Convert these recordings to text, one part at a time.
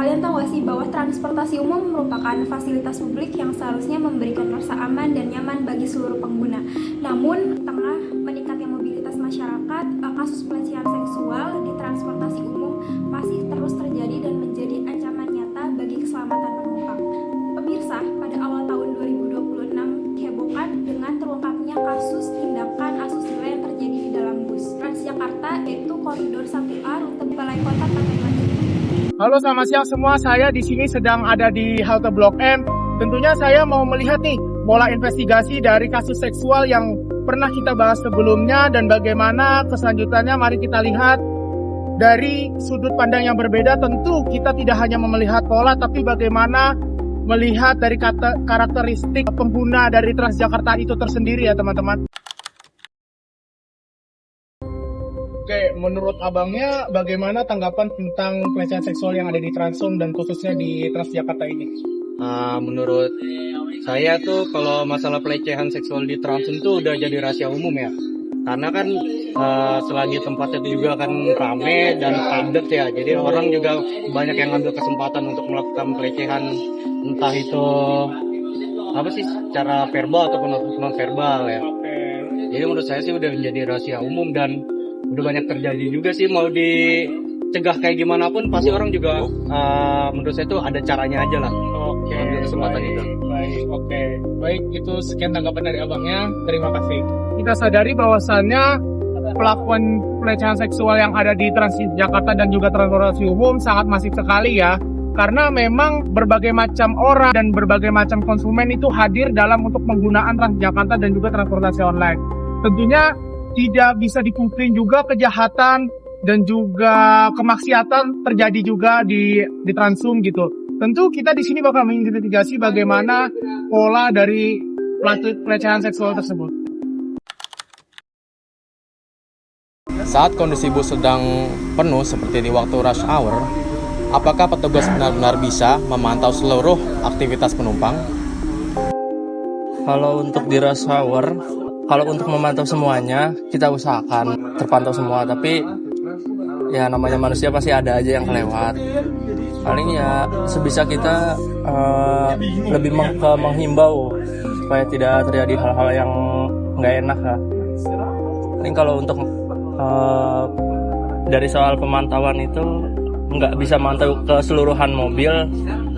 Kalian tahu gak sih bahwa transportasi umum merupakan fasilitas publik yang seharusnya memberikan rasa aman dan nyaman bagi seluruh pengguna. Namun, tengah meningkatnya mobilitas masyarakat, kasus pelecehan seksual di transportasi umum masih terus terjadi dan menjadi ancaman nyata bagi keselamatan penumpang. Pemirsa, pada awal tahun 2026 dihebohkan dengan terungkapnya kasus tindakan asusila yang terjadi di dalam bus Transjakarta, yaitu koridor 1A rute Balai Kota Fatmawati. Halo, selamat siang semua. Saya di sini sedang ada di halte Blok M. Tentunya saya mau melihat nih pola investigasi dari kasus seksual yang pernah kita bahas sebelumnya dan bagaimana keselanjutannya. Mari kita lihat dari sudut pandang yang berbeda. Tentu kita tidak hanya melihat pola, tapi bagaimana melihat dari karakteristik pengguna dari Transjakarta itu tersendiri ya teman-teman. Oke, menurut abangnya bagaimana tanggapan tentang pelecehan seksual yang ada di Transum dan khususnya di Transjakarta ini? Menurut saya tuh kalau masalah pelecehan seksual di Transum tuh udah jadi rahasia umum ya. Karena kan selagi tempatnya itu juga kan rame dan padat ya. Jadi orang juga banyak yang ngambil kesempatan untuk melakukan pelecehan, entah itu apa sih secara verbal ataupun non verbal ya. Jadi menurut saya sih udah menjadi rahasia umum dan udah banyak terjadi juga sih. Mau dicegah kayak gimana pun pasti orang juga menurut saya tuh ada caranya aja lah. Oke, ambil kesempatan itu. Baik, itu sekian tanggapan dari abangnya. Terima kasih. Kita sadari bahwasannya pelakuan pelecehan seksual yang ada di Transjakarta dan juga transportasi umum sangat masif sekali ya. Karena memang berbagai macam orang dan berbagai macam konsumen itu hadir dalam untuk penggunaan Transjakarta dan juga transportasi online. Tentunya tidak bisa dipungkiri juga kejahatan dan juga kemaksiatan terjadi juga di Transum gitu. Tentu kita di sini bakal mengidentifikasi bagaimana pola dari pelecehan seksual tersebut. Saat kondisi bus sedang penuh seperti di waktu rush hour, apakah petugas benar-benar bisa memantau seluruh aktivitas penumpang? Kalau untuk di rush hour, kalau untuk memantau semuanya, kita usahakan terpantau semua. Tapi ya namanya manusia pasti ada aja yang kelewat. Paling ya sebisa kita lebih menghimbau supaya tidak terjadi hal-hal yang nggak enak lah. Paling kalau untuk dari soal pemantauan itu nggak bisa mantau keseluruhan mobil,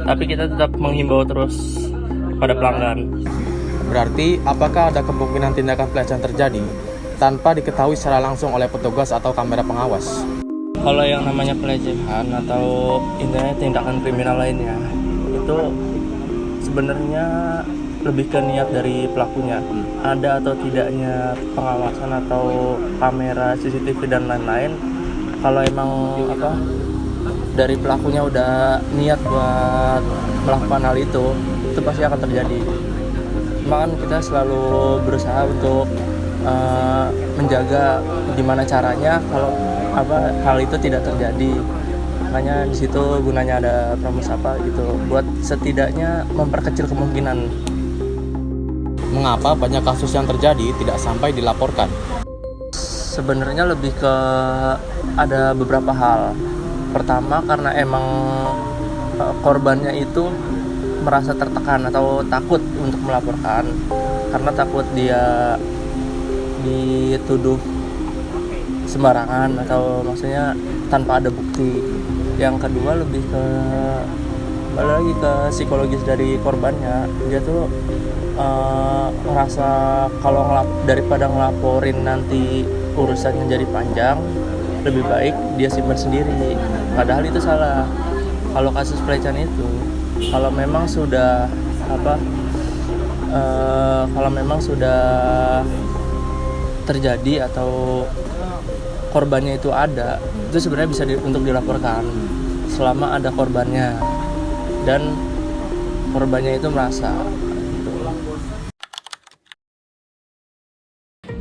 tapi kita tetap menghimbau terus pada pelanggan. Berarti apakah ada kemungkinan tindakan pelecehan terjadi tanpa diketahui secara langsung oleh petugas atau kamera pengawas? Kalau yang namanya pelecehan atau intinya tindakan kriminal lainnya, itu sebenarnya lebih ke niat dari pelakunya. Ada atau tidaknya pengawasan atau kamera CCTV dan lain-lain. Kalau emang dari pelakunya udah niat buat melakukan hal itu pasti akan terjadi. Cuma kan kita selalu berusaha untuk menjaga gimana caranya kalau hal itu tidak terjadi. Makanya di situ gunanya ada Pramus gitu buat setidaknya memperkecil kemungkinan. Mengapa banyak kasus yang terjadi tidak sampai dilaporkan? Sebenarnya lebih ke ada beberapa hal. Pertama karena emang korbannya itu merasa tertekan atau takut untuk melaporkan karena takut dia dituduh sembarangan atau maksudnya tanpa ada bukti. Yang kedua lebih ke balik lagi ke psikologis dari korbannya. Dia tuh ngerasa kalau daripada ngelaporin nanti urusannya jadi panjang, lebih baik dia simpan sendiri. Padahal itu salah. Kalau kasus pelecehan itu kalau memang sudah terjadi atau korbannya itu ada, itu sebenarnya bisa untuk dilaporkan selama ada korbannya dan korbannya itu merasa gitu.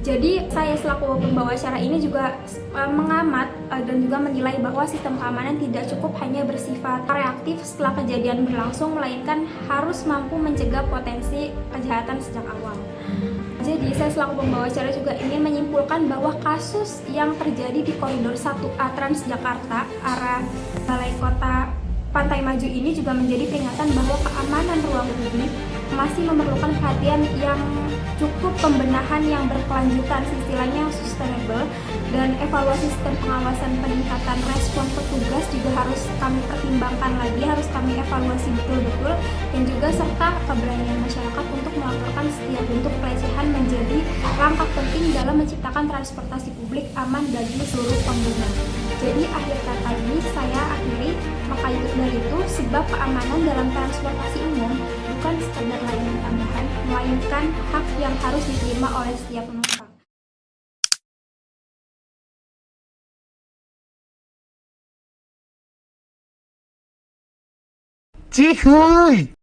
Jadi saya selaku pembawa acara ini juga mengamat dan juga menilai bahwa sistem keamanan tidak cukup hanya bersifat reaktif setelah kejadian berlangsung, melainkan harus mampu mencegah potensi kejahatan sejak awal. Jadi saya selaku pembawa acara juga ingin menyimpulkan bahwa kasus yang terjadi di koridor 1A Transjakarta arah Balai Kota Pantai Maju ini juga menjadi peringatan bahwa keamanan ruang publik masih memerlukan perhatian yang cukup, pembenahan yang berkelanjutan, istilahnya sustainable, dan evaluasi sistem pengawasan peningkatan respon petugas juga harus kami pertimbangkan lagi, harus kami evaluasi betul-betul, dan juga serta keberanian masyarakat untuk melaporkan setiap bentuk pelecehan menjadi langkah penting dalam menciptakan transportasi publik aman bagi seluruh pengguna. Jadi akhir kata ini saya akhiri, maka dari itu sebab keamanan dalam transportasi umum bukan sekedar layanan tambahan, melainkan hak yang harus diterima oleh setiap penumpang. Cihuy!